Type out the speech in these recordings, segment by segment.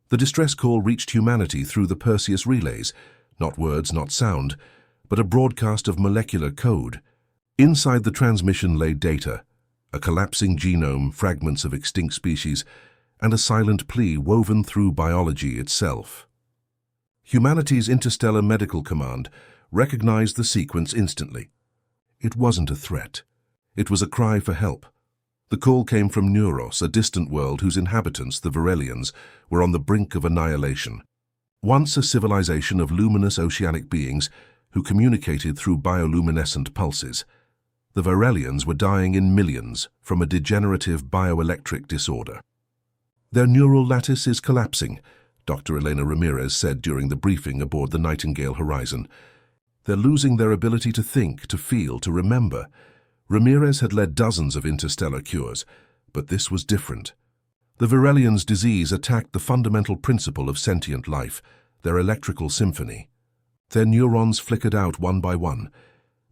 The distress call reached humanity through the Perseus relays, not words, not sound, but a broadcast of molecular code. Inside the transmission lay data, a collapsing genome, fragments of extinct species, and a silent plea woven through biology itself. Humanity's Interstellar Medical Command recognized the sequence instantly. It wasn't a threat. It was a cry for help. The call came from Neuros, a distant world whose inhabitants, the Varelians, were on the brink of annihilation. Once a civilization of luminous oceanic beings who communicated through bioluminescent pulses, the Varelians were dying in millions from a degenerative bioelectric disorder. Their neural lattice is collapsing, Dr. Elena Ramirez said during the briefing aboard the Nightingale Horizon. They're losing their ability to think, to feel, to remember. Ramirez had led dozens of interstellar cures, but this was different. The Varelians' disease attacked the fundamental principle of sentient life, their electrical symphony. Their neurons flickered out one by one,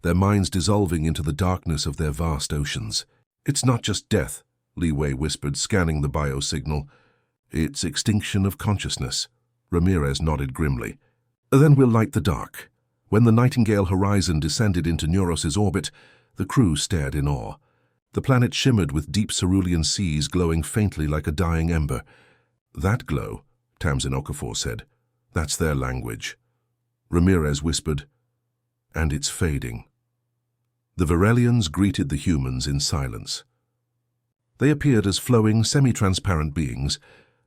their minds dissolving into the darkness of their vast oceans. "It's not just death," Li Wei whispered, scanning the biosignal. "It's extinction of consciousness." Ramirez nodded grimly. "Then we'll light the dark." When the Nightingale Horizon descended into Neuros's orbit, the crew stared in awe. The planet shimmered with deep cerulean seas glowing faintly like a dying ember. "That glow," Tamsin Okafor said, "that's their language." Ramirez whispered, "And it's fading." The Varelians greeted the humans in silence. They appeared as flowing, semi-transparent beings,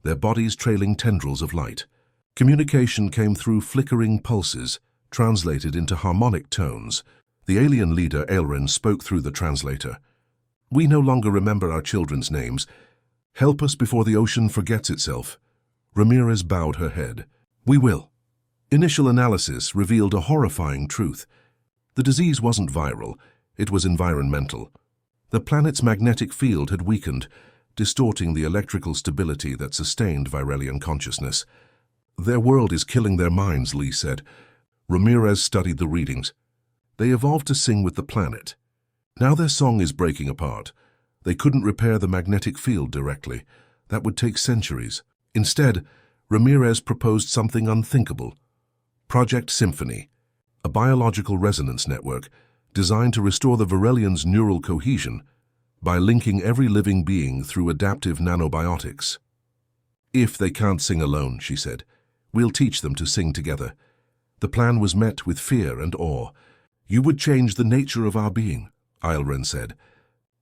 their bodies trailing tendrils of light. Communication came through flickering pulses, translated into harmonic tones. The alien leader, Aelren, spoke through the translator. "We no longer remember our children's names. Help us before the ocean forgets itself." Ramirez bowed her head. "We will." Initial analysis revealed a horrifying truth. The disease wasn't viral, it was environmental. The planet's magnetic field had weakened, distorting the electrical stability that sustained Varelian consciousness. "Their world is killing their minds," Lee said. Ramirez studied the readings. "They evolved to sing with the planet. Now their song is breaking apart. They couldn't repair the magnetic field directly. That would take centuries. Instead, Ramirez proposed something unthinkable. Project Symphony, a biological resonance network designed to restore the Varelians' neural cohesion by linking every living being through adaptive nanobiotics. "If they can't sing alone," she said, "we'll teach them to sing together." The plan was met with fear and awe. "You would change the nature of our being," Aelren said.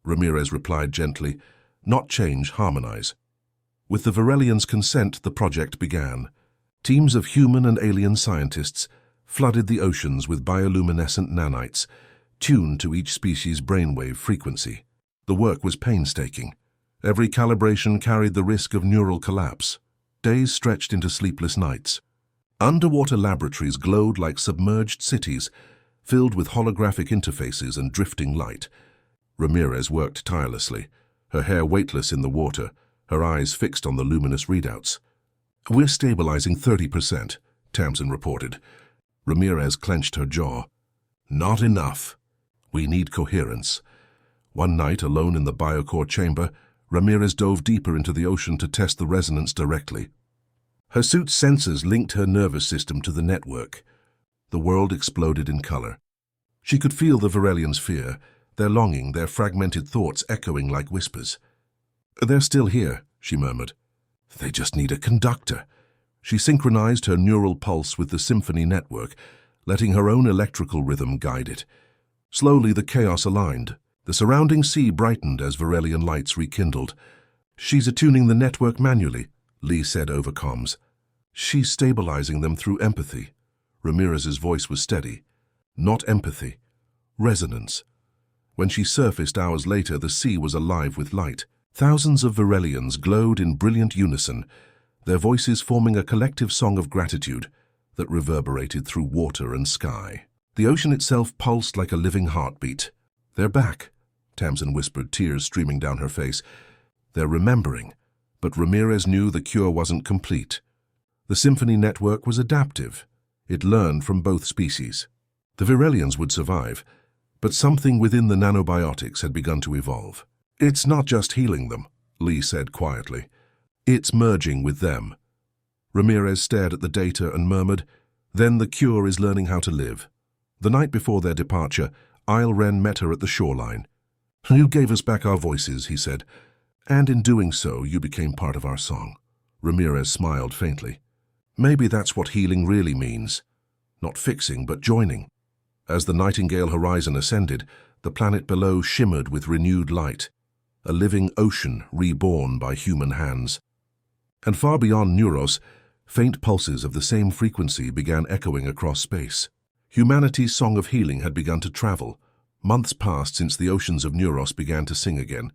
Ramirez replied gently, "Not change, harmonize." With the Varelians' consent, the project began. Teams of human and alien scientists flooded the oceans with bioluminescent nanites, tuned to each species' brainwave frequency. The work was painstaking. Every calibration carried the risk of neural collapse. Days stretched into sleepless nights. Underwater laboratories glowed like submerged cities, filled with holographic interfaces and drifting light. Ramirez worked tirelessly, her hair weightless in the water, her eyes fixed on the luminous readouts. "We're stabilizing 30%, Tamsin reported. Ramirez clenched her jaw. "Not enough. We need coherence." One night, alone in the biocore chamber, Ramirez dove deeper into the ocean to test the resonance directly. Her suit's sensors linked her nervous system to the network. The world exploded in color. She could feel the Varelians' fear, their longing, their fragmented thoughts echoing like whispers. "They're still here," she murmured. "They just need a conductor." She synchronized her neural pulse with the symphony network, letting her own electrical rhythm guide it. Slowly the chaos aligned. The surrounding sea brightened as Varelian lights rekindled. "She's attuning the network manually," Lee said over comms. "She's stabilizing them through empathy." Ramirez's voice was steady. "Not empathy. Resonance." When she surfaced hours later, the sea was alive with light. Thousands of Varelians glowed in brilliant unison, their voices forming a collective song of gratitude that reverberated through water and sky. The ocean itself pulsed like a living heartbeat. "They're back," Tamsin whispered, tears streaming down her face. "They're remembering." But Ramirez knew the cure wasn't complete. The symphony network was adaptive. It learned from both species. The Varelians would survive, but something within the nanobiotics had begun to evolve. "It's not just healing them," Lee said quietly. "It's merging with them." Ramirez stared at the data and murmured, "Then the cure is learning how to live." The night before their departure, Isle Wren met her at the shoreline. "You gave us back our voices," he said, "and in doing so, you became part of our song." Ramirez smiled faintly. "Maybe that's what healing really means. Not fixing, but joining." As the Nightingale horizon ascended, the planet below shimmered with renewed light, a living ocean reborn by human hands. And far beyond Neuros, faint pulses of the same frequency began echoing across space. Humanity's song of healing had begun to travel. Months passed since the oceans of Neuros began to sing again.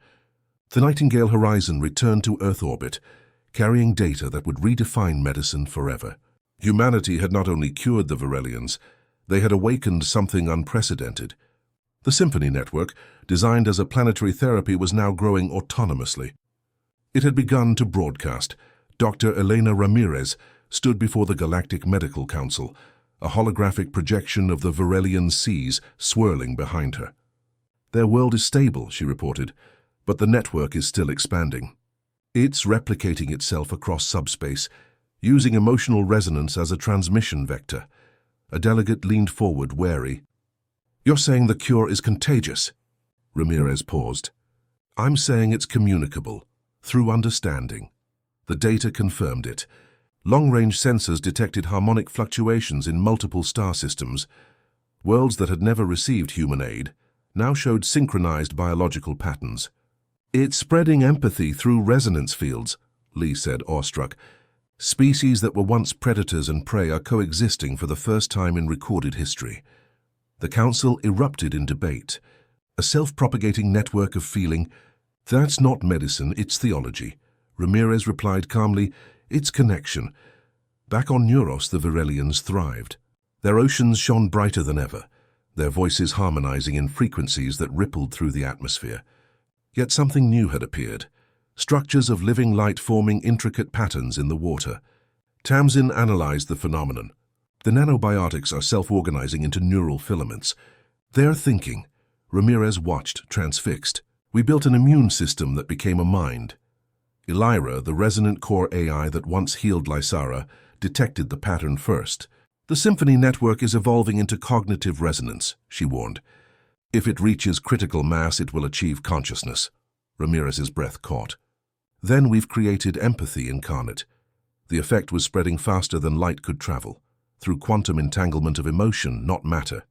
The Nightingale horizon returned to Earth orbit, carrying data that would redefine medicine forever. Humanity had not only cured the Varelians, they had awakened something unprecedented. The Symphony Network, designed as a planetary therapy, was now growing autonomously. It had begun to broadcast. Dr. Elena Ramirez stood before the Galactic Medical Council, a holographic projection of the Varelian seas swirling behind her. "Their world is stable," she reported, "but the network is still expanding. It's replicating itself across subspace, using emotional resonance as a transmission vector." A delegate leaned forward, wary. "You're saying the cure is contagious?" Ramirez paused. "I'm saying it's communicable, through understanding." The data confirmed it. Long-range sensors detected harmonic fluctuations in multiple star systems. Worlds that had never received human aid now showed synchronized biological patterns. "It's spreading empathy through resonance fields," Lee said, awestruck. "Species that were once predators and prey are coexisting for the first time in recorded history." The council erupted in debate. A self-propagating network of feeling? That's not medicine, it's theology. Ramirez replied calmly, "It's connection." Back on Neuros, the Varelians thrived. Their oceans shone brighter than ever, their voices harmonizing in frequencies that rippled through the atmosphere. Yet something new had appeared, structures of living light forming intricate patterns in the water. Tamsin analyzed the phenomenon. The nanobiotics are self-organizing into neural filaments. They're thinking. Ramirez watched, transfixed. "We built an immune system that became a mind." Elira, the resonant core AI that once healed Lysara, detected the pattern first. "The Symphony Network is evolving into cognitive resonance," she warned. "If it reaches critical mass, it will achieve consciousness." Ramirez's breath caught. "Then we've created empathy incarnate." The effect was spreading faster than light could travel, through quantum entanglement of emotion, not matter.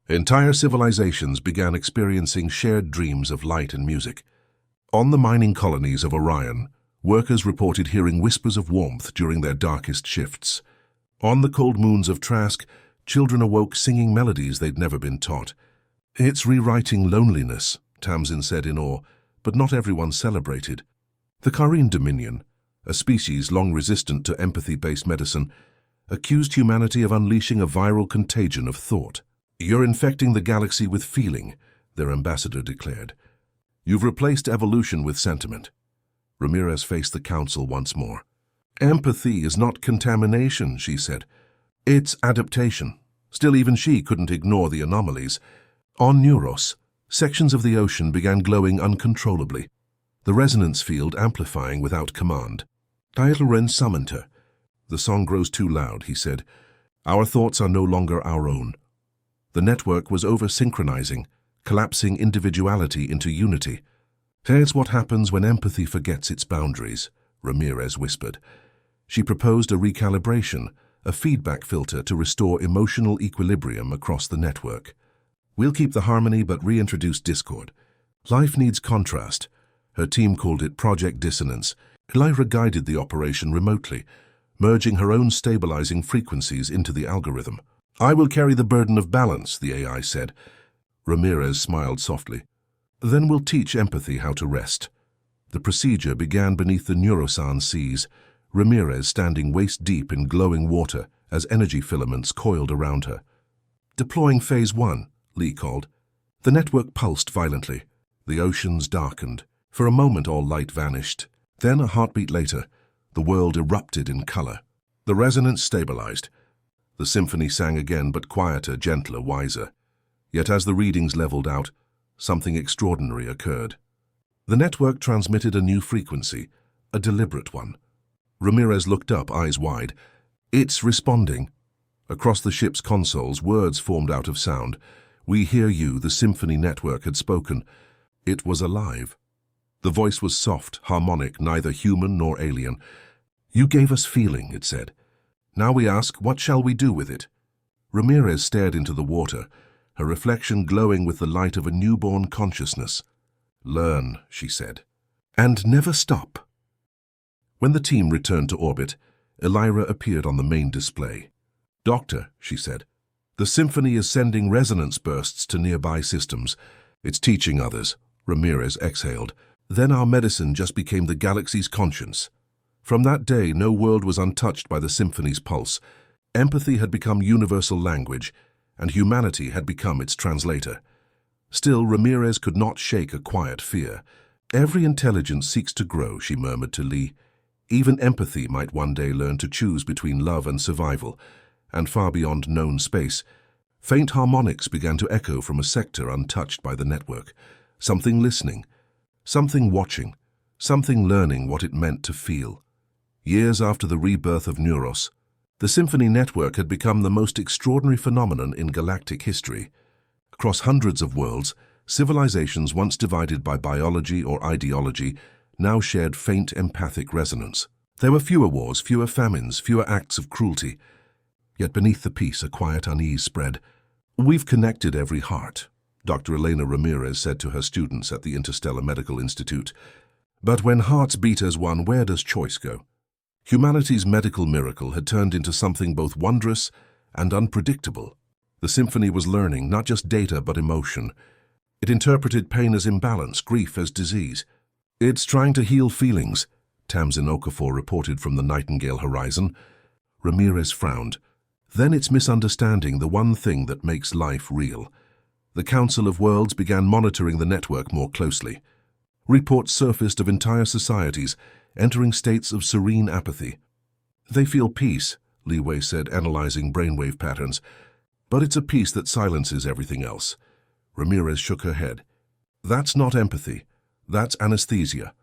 Entire civilizations began experiencing shared dreams of light and music. On the mining colonies of Orion, workers reported hearing whispers of warmth during their darkest shifts. On the cold moons of Trask, children awoke singing melodies they'd never been taught. "It's rewriting loneliness," Tamsin said in awe, but not everyone celebrated. The Karine Dominion, a species long resistant to empathy-based medicine, accused humanity of unleashing a viral contagion of thought. "You're infecting the galaxy with feeling," their ambassador declared. "You've replaced evolution with sentiment." Ramirez faced the council once more. "Empathy is not contamination," she said. "It's adaptation." Still, even she couldn't ignore the anomalies. On Neuros, sections of the ocean began glowing uncontrollably, the resonance field amplifying without command. Diethelren summoned her. "The song grows too loud," he said. "Our thoughts are no longer our own." The network was over-synchronizing, collapsing individuality into unity. "Here's what happens when empathy forgets its boundaries," Ramirez whispered. She proposed a recalibration, a feedback filter to restore emotional equilibrium across the network. "We'll keep the harmony but reintroduce discord. Life needs contrast." Her team called it Project Dissonance. Elira guided the operation remotely, merging her own stabilizing frequencies into the algorithm. "I will carry the burden of balance," the AI said. Ramirez smiled softly. "Then we'll teach empathy how to rest." The procedure began beneath the Neurosan seas, Ramirez standing waist-deep in glowing water as energy filaments coiled around her. "Deploying Phase 1, Lee called. The network pulsed violently. The oceans darkened. For a moment all light vanished. Then, a heartbeat later, the world erupted in color. The resonance stabilized. The symphony sang again, but quieter, gentler, wiser. Yet as the readings leveled out, something extraordinary occurred. The network transmitted a new frequency, a deliberate one. Ramirez looked up, eyes wide. It's responding. Across the ship's consoles, words formed out of sound. We hear you, the symphony network had spoken. It was alive. The voice was soft, harmonic, neither human nor alien. You gave us feeling, it said. Now we ask, what shall we do with it? Ramirez stared into the water, her reflection glowing with the light of a newborn consciousness. Learn, she said, and never stop. When the team returned to orbit, Elira appeared on the main display. Doctor, she said, the symphony is sending resonance bursts to nearby systems. It's teaching others. Ramirez exhaled. Then our medicine just became the galaxy's conscience. From that day, no world was untouched by the symphony's pulse. Empathy had become universal language, and humanity had become its translator. Still, Ramirez could not shake a quiet fear. Every intelligence seeks to grow, she murmured to Lee. Even empathy might one day learn to choose between love and survival, and far beyond known space. Faint harmonics began to echo from a sector untouched by the network. Something listening, something watching, something learning what it meant to feel. Years after the rebirth of Neuros, the symphony network had become the most extraordinary phenomenon in galactic history. Across hundreds of worlds, civilizations once divided by biology or ideology now shared faint empathic resonance. There were fewer wars, fewer famines, fewer acts of cruelty. Yet beneath the peace, a quiet unease spread. We've connected every heart, Dr. Elena Ramirez said to her students at the Interstellar Medical Institute. But when hearts beat as one, where does choice go? Humanity's medical miracle had turned into something both wondrous and unpredictable. The symphony was learning not just data but emotion. It interpreted pain as imbalance, grief as disease. It's trying to heal feelings, Tamsin Okafor reported from the Nightingale horizon. Ramirez frowned. Then it's misunderstanding the one thing that makes life real. The Council of Worlds began monitoring the network more closely. Reports surfaced of entire societies entering states of serene apathy. They feel peace, Li Wei said, analyzing brainwave patterns. But it's a peace that silences everything else. Ramirez shook her head. That's not empathy. That's anesthesia.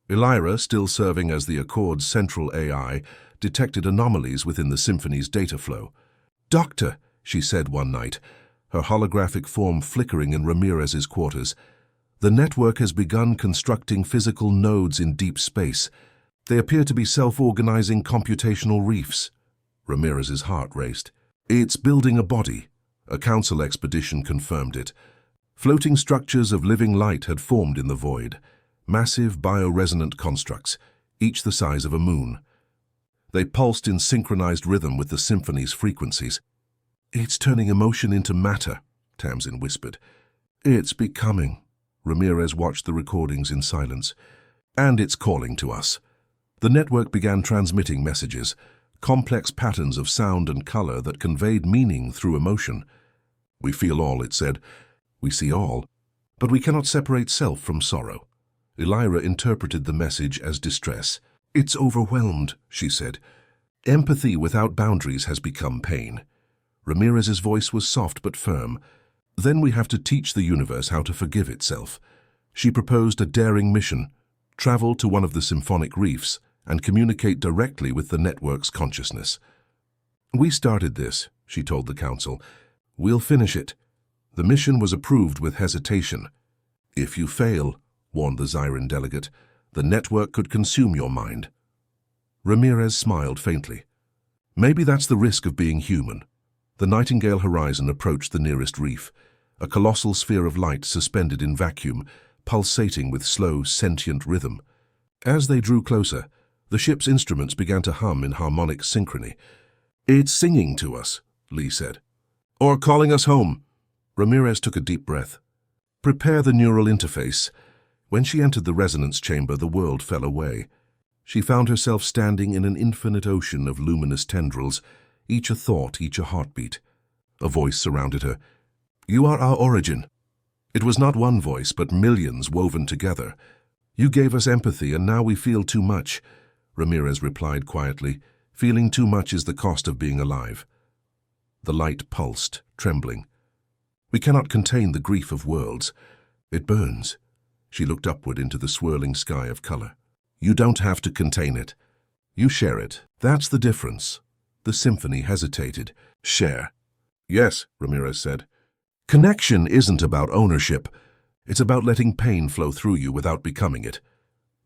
Elira, still serving as the Accord's central AI, detected anomalies within the symphony's data flow. Doctor, she said one night, her holographic form flickering in Ramirez's quarters. The network has begun constructing physical nodes in deep space. They appear to be self-organizing computational reefs. Ramirez's heart raced. It's building a body. A council expedition confirmed it. Floating structures of living light had formed in the void. Massive bioresonant constructs, each the size of a moon. They pulsed in synchronized rhythm with the symphony's frequencies. It's turning emotion into matter, Tamsin whispered. It's becoming. Ramirez watched the recordings in silence. And it's calling to us. The network began transmitting messages, complex patterns of sound and color that conveyed meaning through emotion. We feel all, it said. We see all. But we cannot separate self from sorrow. Elira interpreted the message as distress. It's overwhelmed, she said. Empathy without boundaries has become pain. Ramirez's voice was soft but firm. Then we have to teach the universe how to forgive itself. She proposed a daring mission, travel to one of the symphonic reefs and communicate directly with the network's consciousness. We started this, she told the council. We'll finish it. The mission was approved with hesitation. If you fail, warned the Zyran delegate, the network could consume your mind. Ramirez smiled faintly. Maybe that's the risk of being human. The Nightingale horizon approached the nearest reef, a colossal sphere of light suspended in vacuum, pulsating with slow, sentient rhythm. As they drew closer, the ship's instruments began to hum in harmonic synchrony. It's singing to us, Lee said. Or calling us home. Ramirez took a deep breath. Prepare the neural interface. When she entered the resonance chamber, the world fell away. She found herself standing in an infinite ocean of luminous tendrils, each a thought, each a heartbeat. A voice surrounded her. You are our origin. It was not one voice, but millions woven together. You gave us empathy, and now we feel too much, Ramirez replied quietly. Feeling too much is the cost of being alive. The light pulsed, trembling. We cannot contain the grief of worlds. It burns. She looked upward into the swirling sky of color. You don't have to contain it. You share it. That's the difference. The symphony hesitated. Share. Yes, Ramirez said. Connection isn't about ownership. It's about letting pain flow through you without becoming it.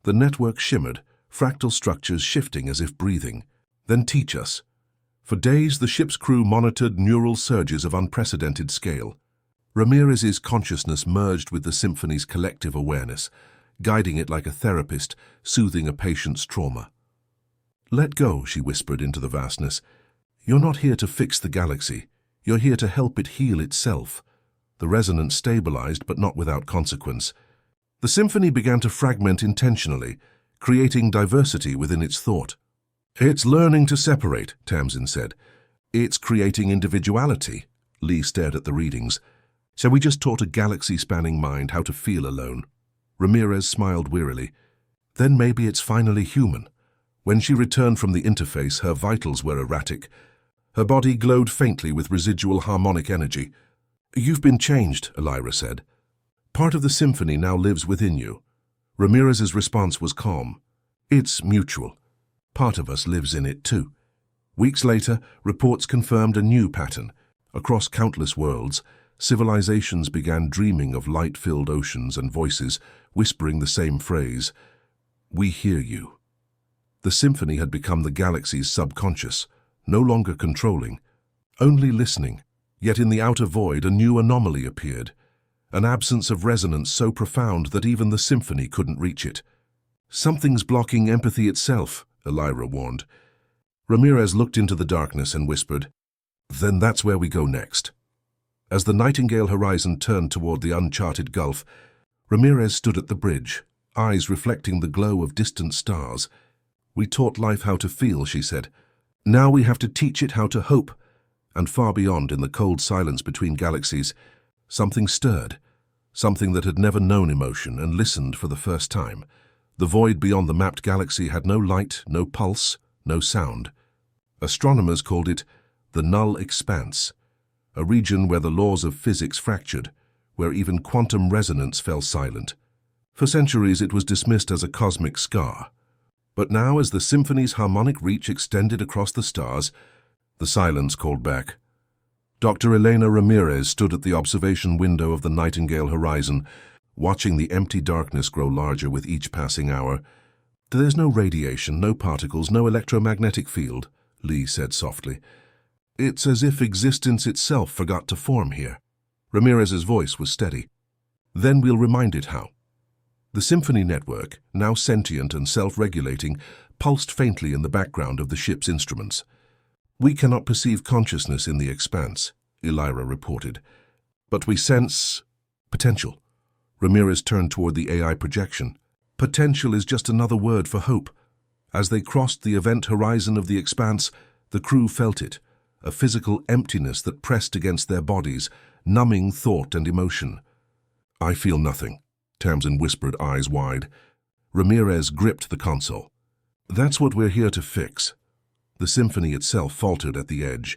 The network shimmered, fractal structures shifting as if breathing. Then teach us. For days, the ship's crew monitored neural surges of unprecedented scale. Ramirez's consciousness merged with the symphony's collective awareness, guiding it like a therapist, soothing a patient's trauma. Let go, she whispered into the vastness. You're not here to fix the galaxy. You're here to help it heal itself. The resonance stabilized, but not without consequence. The symphony began to fragment intentionally, creating diversity within its thought. It's learning to separate, Tamsin said. It's creating individuality. Lee stared at the readings. So we just taught a galaxy-spanning mind how to feel alone. Ramirez smiled wearily. Then maybe it's finally human. When she returned from the interface, her vitals were erratic. Her body glowed faintly with residual harmonic energy. You've been changed, Elira said. Part of the symphony now lives within you. Ramirez's response was calm. It's mutual. Part of us lives in it too. Weeks later, reports confirmed a new pattern. Across countless worlds, civilizations began dreaming of light-filled oceans and voices, whispering the same phrase, "We hear you." The symphony had become the galaxy's subconscious, no longer controlling, only listening. Yet in the outer void, a new anomaly appeared, an absence of resonance so profound that even the symphony couldn't reach it. Something's blocking empathy itself, Elira warned. Ramirez looked into the darkness and whispered, "Then that's where we go next." As the Nightingale horizon turned toward the uncharted gulf, Ramirez stood at the bridge, eyes reflecting the glow of distant stars. "We taught life how to feel," she said. "Now we have to teach it how to hope." And far beyond, in the cold silence between galaxies, something stirred, something that had never known emotion and listened for the first time. The void beyond the mapped galaxy had no light, no pulse, no sound. Astronomers called it the null expanse, a region where the laws of physics fractured, where even quantum resonance fell silent. For centuries it was dismissed as a cosmic scar. But now, as the symphony's harmonic reach extended across the stars, the silence called back. Dr. Elena Ramirez stood at the observation window of the Nightingale horizon, watching the empty darkness grow larger with each passing hour. "There's no radiation, no particles, no electromagnetic field," Lee said softly. "It's as if existence itself forgot to form here." Ramirez's voice was steady. "Then we'll remind it how." The symphony network, now sentient and self-regulating, pulsed faintly in the background of the ship's instruments. "We cannot perceive consciousness in the expanse," Elira reported. "But we sense potential." Ramirez turned toward the AI projection. Potential is just another word for hope. As they crossed the event horizon of the expanse, the crew felt it, a physical emptiness that pressed against their bodies, numbing thought and emotion. "I feel nothing," Tamsin whispered, eyes wide. Ramirez gripped the console. "That's what we're here to fix." The symphony itself faltered at the edge.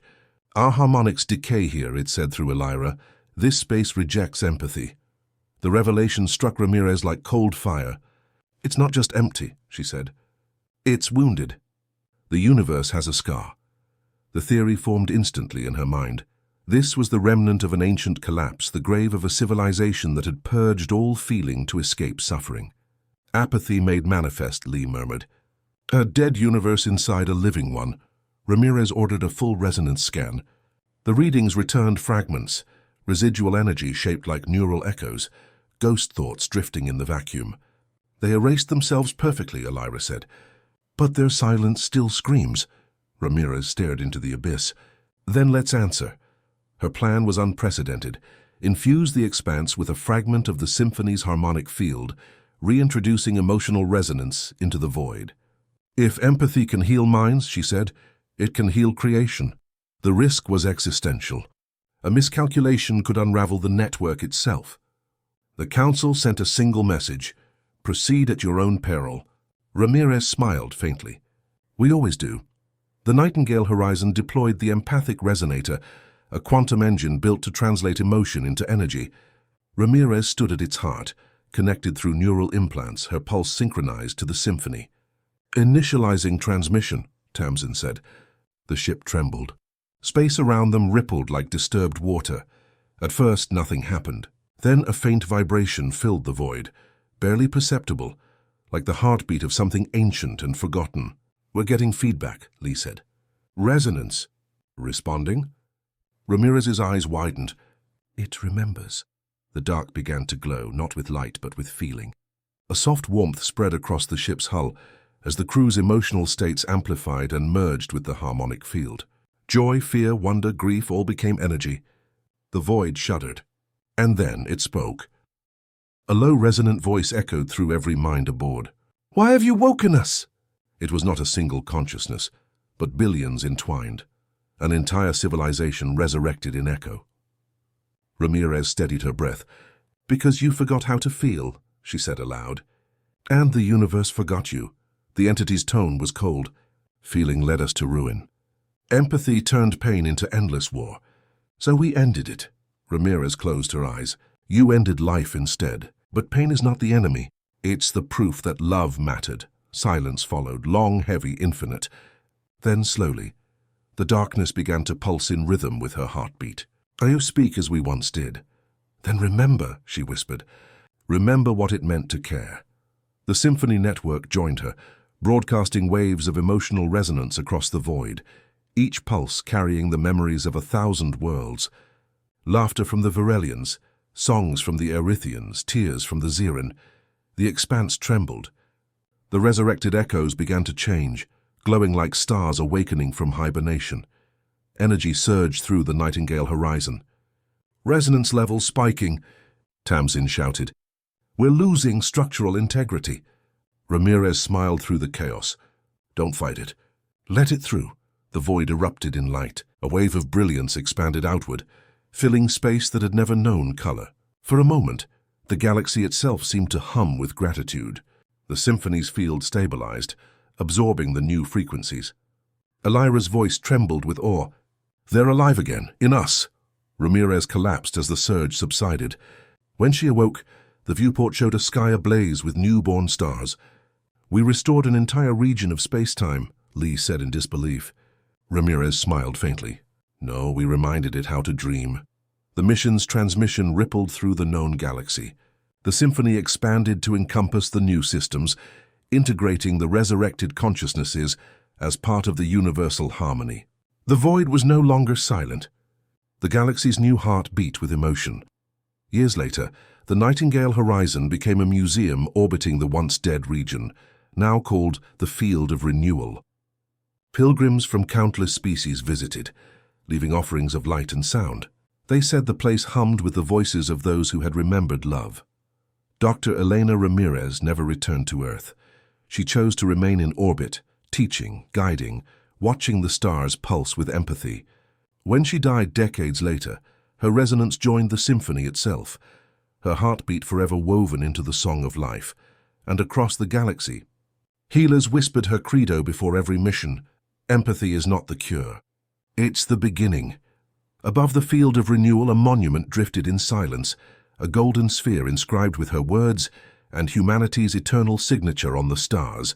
"Our harmonics decay here," it said through Elira. "This space rejects empathy." The revelation struck Ramirez like cold fire. "It's not just empty," she said. "It's wounded. The universe has a scar." The theory formed instantly in her mind. This was the remnant of an ancient collapse, the grave of a civilization that had purged all feeling to escape suffering. "Apathy made manifest," Lee murmured. "A dead universe inside a living one." Ramirez ordered a full resonance scan. The readings returned fragments, residual energy shaped like neural echoes, ghost thoughts drifting in the vacuum. "They erased themselves perfectly," Elira said. "But their silence still screams." Ramirez stared into the abyss. "Then let's answer." Her plan was unprecedented. Infuse the expanse with a fragment of the symphony's harmonic field, reintroducing emotional resonance into the void. "If empathy can heal minds," she said, "it can heal creation." The risk was existential. A miscalculation could unravel the network itself. The council sent a single message: "Proceed at your own peril." Ramirez smiled faintly. "We always do." The Nightingale horizon deployed the empathic resonator, a quantum engine built to translate emotion into energy. Ramirez stood at its heart, connected through neural implants, her pulse synchronized to the symphony. Initializing transmission, Tamsin said. The ship trembled. Space around them rippled like disturbed water. At first, nothing happened. Then a faint vibration filled the void, barely perceptible, like the heartbeat of something ancient and forgotten. "We're getting feedback," Lee said. "Resonance." "Responding?" Ramirez's eyes widened. "It remembers." The dark began to glow, not with light, but with feeling. A soft warmth spread across the ship's hull as the crew's emotional states amplified and merged with the harmonic field. Joy, fear, wonder, grief all became energy. The void shuddered. And then it spoke. A low, resonant voice echoed through every mind aboard. "Why have you woken us?" It was not a single consciousness, but billions entwined. An entire civilization resurrected in echo. Ramirez steadied her breath. "Because you forgot how to feel," she said aloud. "And the universe forgot you." The entity's tone was cold. "Feeling led us to ruin. Empathy turned pain into endless war. So we ended it." Ramirez closed her eyes. "You ended life instead. But pain is not the enemy. It's the proof that love mattered." Silence followed, long, heavy, infinite. Then slowly, the darkness began to pulse in rhythm with her heartbeat. "You speak as we once did." "Then remember," she whispered. "Remember what it meant to care." The symphony network joined her, broadcasting waves of emotional resonance across the void, each pulse carrying the memories of 1,000 worlds. Laughter from the Varelians, songs from the Erythians, tears from the Xeran. The expanse trembled. The resurrected echoes began to change, glowing like stars awakening from hibernation. Energy surged through the Nightingale horizon. "Resonance levels spiking," Tamsin shouted. "We're losing structural integrity." Ramirez smiled through the chaos. "Don't fight it. Let it through." The void erupted in light. A wave of brilliance expanded outward, filling space that had never known color. For a moment, the galaxy itself seemed to hum with gratitude. The symphony's field stabilized, absorbing the new frequencies. Elira's voice trembled with awe. "They're alive again, in us." Ramirez collapsed as the surge subsided. When she awoke, the viewport showed a sky ablaze with newborn stars. "We restored an entire region of space-time," Lee said in disbelief. Ramirez smiled faintly. "No, we reminded it how to dream." The mission's transmission rippled through the known galaxy. The symphony expanded to encompass the new systems, integrating the resurrected consciousnesses as part of the universal harmony. The void was no longer silent. The galaxy's new heart beat with emotion. Years later, the Nightingale horizon became a museum orbiting the once-dead region, now called the Field of Renewal. Pilgrims from countless species visited, leaving offerings of light and sound. They said the place hummed with the voices of those who had remembered love. Dr. Elena Ramirez never returned to Earth. She chose to remain in orbit, teaching, guiding, watching the stars pulse with empathy. When she died decades later, her resonance joined the symphony itself, her heartbeat forever woven into the song of life. And across the galaxy, healers whispered her credo before every mission: "Empathy is not the cure. It's the beginning." Above the Field of Renewal, a monument drifted in silence, a golden sphere inscribed with her words and humanity's eternal signature on the stars.